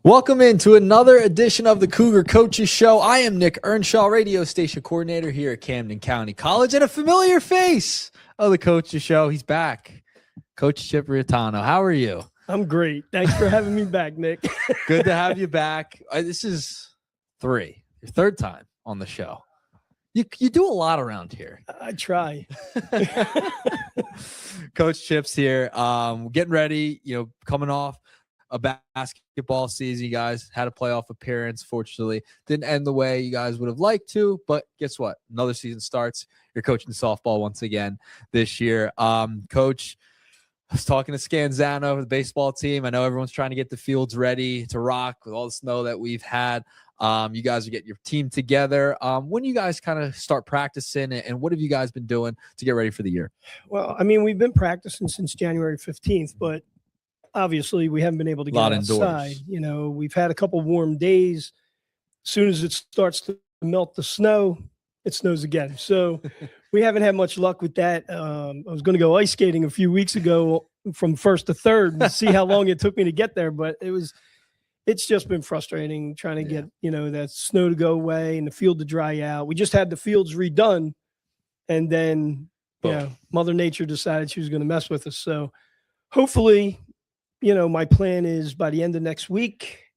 Welcome into another edition of the Cougar Coaches Show. I am Nick Earnshaw, radio station coordinator here at Camden County College, and a familiar face of the Coaches Show. He's back. Coach Chip Reitano. How are you? I'm great. Thanks for having me back, Nick. Good to have you back. This is your third time on the show. You do a lot around here. I try. Coach Chip's here. Getting ready, coming off a basketball season. You guys had a playoff appearance. Fortunately, didn't end the way you guys would have liked to, but guess what? Another season starts. You're coaching softball once again this year. Coach, I was talking to Scanzano, the baseball team. I know everyone's trying to get the fields ready to rock with all the snow that we've had. You guys are getting your team together. When you guys kind of start practicing, and what have you guys been doing to get ready for the year? Well, I mean, we've been practicing since January 15th, but obviously we haven't been able to get outside. Indoors. We've had a couple warm days. As soon as it starts to melt the snow, it snows again. So we haven't had much luck with that. I was going to go ice skating a few weeks ago from first to third and see how long it took me to get there, but it's just been frustrating trying to get, that snow to go away and the field to dry out. We just had the fields redone, and then, Mother Nature decided she was going to mess with us. So hopefully, my plan is by the end of next week,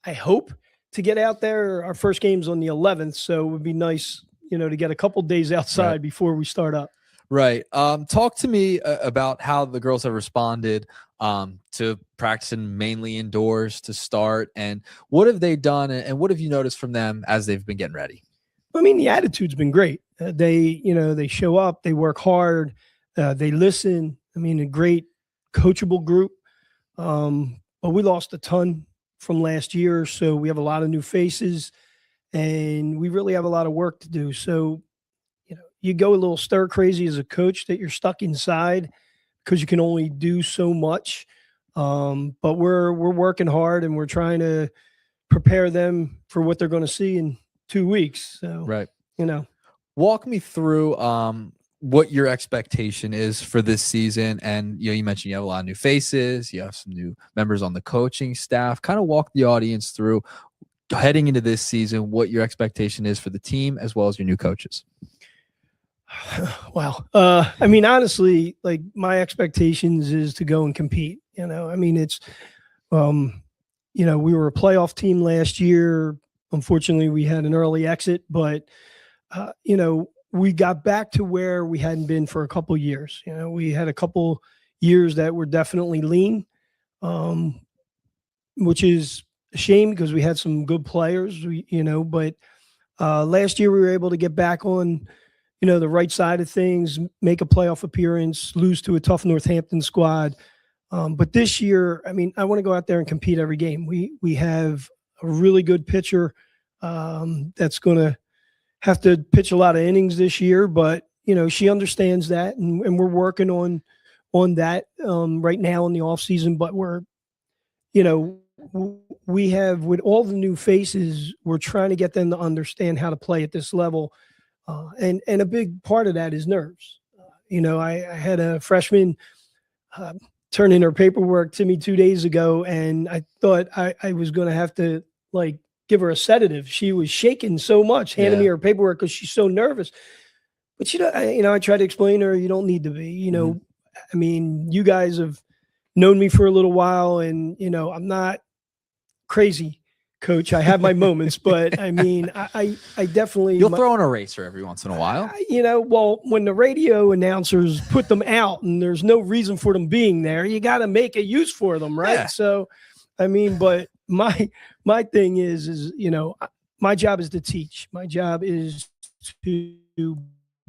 I hope to get out there. Our first game's on the 11th, so it would be nice, to get a couple days outside before we start up. Right. Talk to me about how the girls have responded to practicing mainly indoors to start, and what have they done, and what have you noticed from them as they've been getting ready? I mean, the attitude's been great. They show up, they work hard, they listen. I mean, a great coachable group. But we lost a ton from last year, so we have a lot of new faces, and we really have a lot of work to do. So, you go a little stir crazy as a coach that you're stuck inside because you can only do so much. But we're working hard, and we're trying to prepare them for what they're going to see in 2 weeks. So, walk me through what your expectation is for this season. And you mentioned you have a lot of new faces, you have some new members on the coaching staff. Kind of walk the audience through heading into this season, what your expectation is for the team as well as your new coaches. Wow. I mean, honestly, like, my expectations is to go and compete. I mean, it's we were a playoff team last year. Unfortunately, we had an early exit, but we got back to where we hadn't been for a couple years. We had a couple years that were definitely lean, which is a shame because we had some good players, but last year we were able to get back on, the right side of things, make a playoff appearance, lose to a tough Northampton squad. But this year, I mean, I want to go out there and compete every game. We have a really good pitcher that's going to have to pitch a lot of innings this year, but she understands that, and we're working on that right now in the off season. But we're, we have, with all the new faces, we're trying to get them to understand how to play at this level, and a big part of that is nerves. I had a freshman turn in her paperwork to me 2 days ago, and I thought I was going to have to give her a sedative. She was shaking so much, handing me her paperwork because she's so nervous. But I tried to explain to her, you don't need to be. I mean, you guys have known me for a little while, and I'm not crazy, Coach. I have my moments, but I mean, I definitely. You'll throw an eraser every once in a while. Well, when the radio announcers put them out and there's no reason for them being there, you got to make a use for them, right? Yeah. So, I mean, but my thing is my job is to teach. My job is to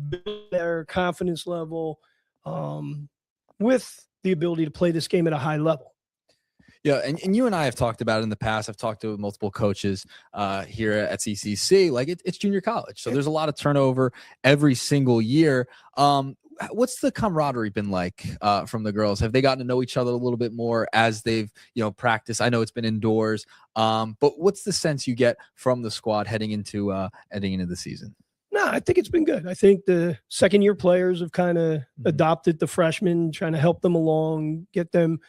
build their confidence level with the ability to play this game at a high level. Yeah, and you and I have talked about it in the past. I've talked to multiple coaches here at CCC. It's junior college, so there's a lot of turnover every single year. What's the camaraderie been like from the girls? Have they gotten to know each other a little bit more as they've practiced? I know it's been indoors, but what's the sense you get from the squad heading into the season? No, I think it's been good. I think the second-year players have kind of adopted the freshmen, trying to help them along, get them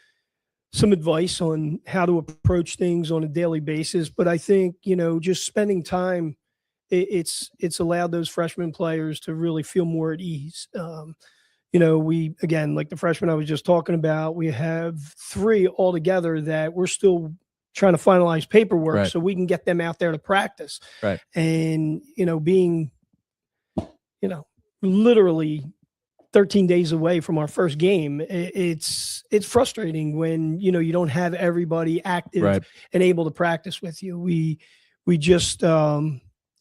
some advice on how to approach things on a daily basis. But I think, just spending time, it's allowed those freshman players to really feel more at ease. We, again, like the freshmen I was just talking about, we have 3 altogether that we're still trying to finalize paperwork so we can get them out there to practice. Right. And, being, literally 13 days away from our first game, it's frustrating when, you don't have everybody active and able to practice with you. We just,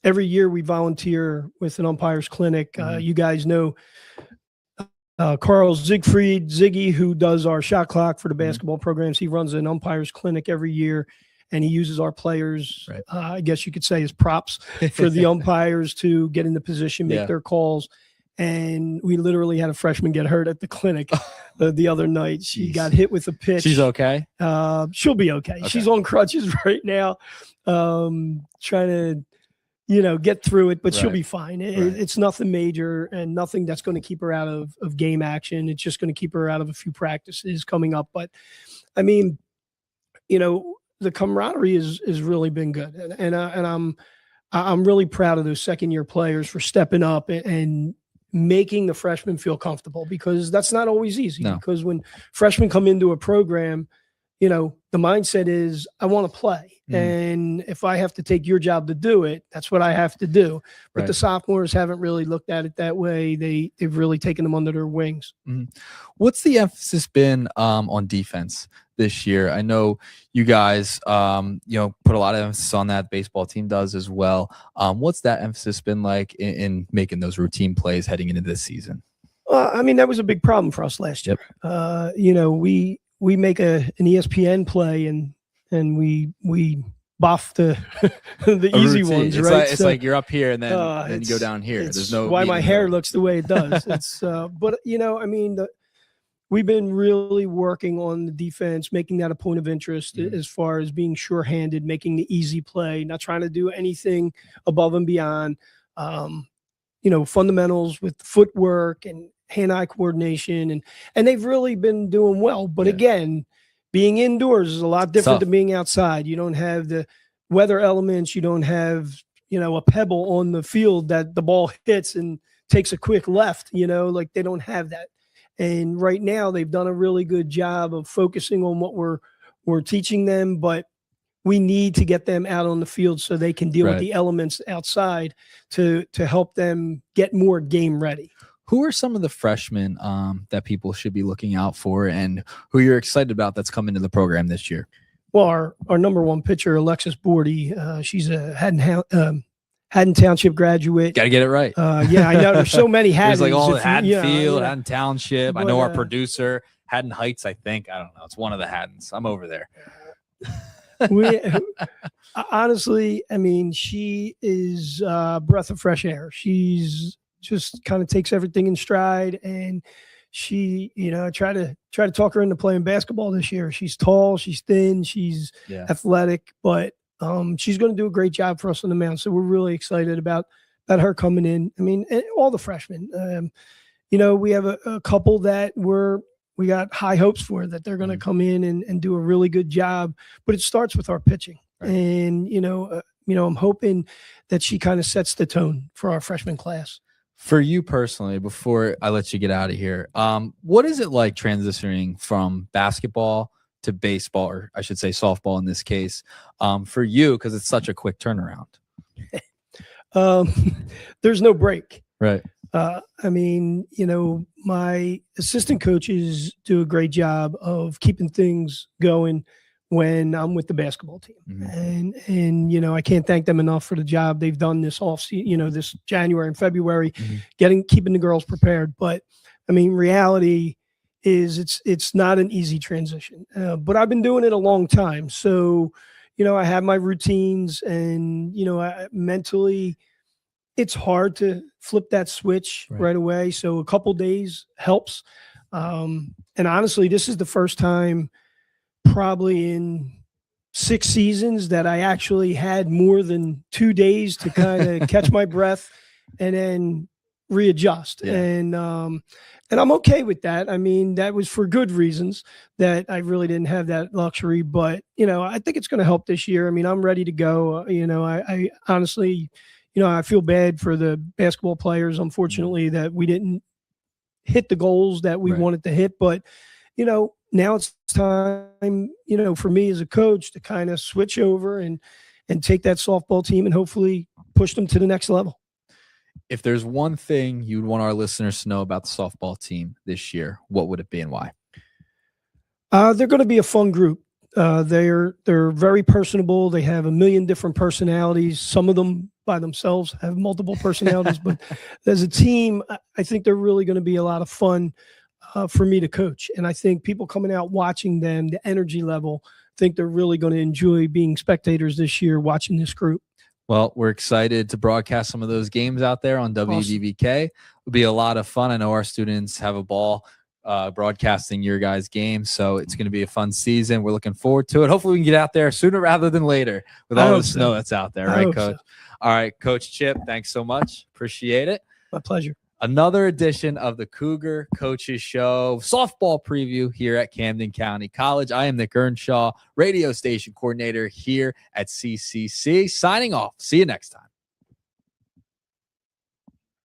every year we volunteer with an umpires clinic. You guys know Carl Ziggy, who does our shot clock for the basketball programs. He runs an umpires clinic every year, and he uses our players, I guess you could say, as props for the umpires to get into position, make their calls. And we literally had a freshman get hurt at the clinic the other night. She got hit with a pitch. She's okay? She'll be okay. She's on crutches right now, trying to get through it, but she'll be fine. It's nothing major and nothing that's going to keep her out of game action. It's just going to keep her out of a few practices coming up. But I mean, the camaraderie has really been good. And I'm really proud of those second year players for stepping up and making the freshmen feel comfortable, because that's not always easy. Because when freshmen come into a program, the mindset is, I want to play. And if I have to take your job to do it, that's what I have to do. But the sophomores haven't really looked at it that way. They've really taken them under their wings. What's the emphasis been on defense this year? I know you guys, put a lot of emphasis on that. Baseball team does as well. What's that emphasis been like in making those routine plays heading into this season? That was a big problem for us last year. We make an ESPN play and we buff the easy ones, it's right? It's like you're up here and then you go down here. There's no why my hair looks the way it does. It's but we've been really working on the defense, making that a point of interest as far as being sure-handed, making the easy play, not trying to do anything above and beyond. Fundamentals with footwork and hand-eye coordination, and they've really been doing well. But again, being indoors is a lot different than being outside. You don't have the weather elements. You don't have, a pebble on the field that the ball hits and takes a quick left, like they don't have that. And right now they've done a really good job of focusing on what we're teaching them, but we need to get them out on the field so they can deal with the elements outside to help them get more game ready. Who are some of the freshmen that people should be looking out for, and who you're excited about that's coming to the program this year? Well, our number one pitcher, Alexis Bordy, she's a Haddon Township graduate. Got to get it right. I know there's so many Haddons. There's like all Haddon Field, Haddon Township. But, I know our producer, Haddon Heights, I think. I don't know. It's one of the Haddons. I'm over there. Honestly, she is a breath of fresh air. She's just kind of takes everything in stride, and she, I try to talk her into playing basketball this year. She's tall, she's thin, she's athletic, but she's going to do a great job for us on the mound. So we're really excited about her coming in. And all the freshmen. We have a couple that we got high hopes for, that they're going to come in and do a really good job. But it starts with our pitching, and I'm hoping that she kind of sets the tone for our freshman class. For you personally, before I let you get out of here, what is it like transitioning from basketball to baseball, or I should say softball in this case, for you, because it's such a quick turnaround? There's no break. Right. My assistant coaches do a great job of keeping things going when I'm with the basketball team. And I can't thank them enough for the job they've done this this January and February, keeping the girls prepared. But reality is it's not an easy transition, but I've been doing it a long time. So, I have my routines, and, mentally it's hard to flip that switch right away. So a couple days helps. And honestly, this is the first time probably in 6 seasons that I actually had more than 2 days to kind of catch my breath and then readjust. Yeah. And I'm okay with that. I mean, that was for good reasons that I really didn't have that luxury, but I think it's going to help this year. I mean, I'm ready to go. I honestly, I feel bad for the basketball players, unfortunately, that we didn't hit the goals that we wanted to hit, but now it's time, for me as a coach to kind of switch over and take that softball team and hopefully push them to the next level. If there's one thing you'd want our listeners to know about the softball team this year, what would it be and why? They're going to be a fun group. They're very personable. They have a million different personalities. Some of them by themselves have multiple personalities, but as a team, I think they're really going to be a lot of fun for me to coach. And I think people coming out watching them, the energy level, I think they're really going to enjoy being spectators this year watching this group. Well, we're excited to broadcast some of those games out there on WDBK. It'll be a lot of fun. I know our students have a ball broadcasting your guys' games, so it's going to be a fun season. We're looking forward to it. Hopefully we can get out there sooner rather than later with all the snow that's out there, right, Coach? All right, Coach Chip, thanks so much. Appreciate it. My pleasure. Another edition of the Cougar Coaches Show softball preview here at Camden County College. I am Nick Earnshaw, radio station coordinator here at CCC. Signing off. See you next time.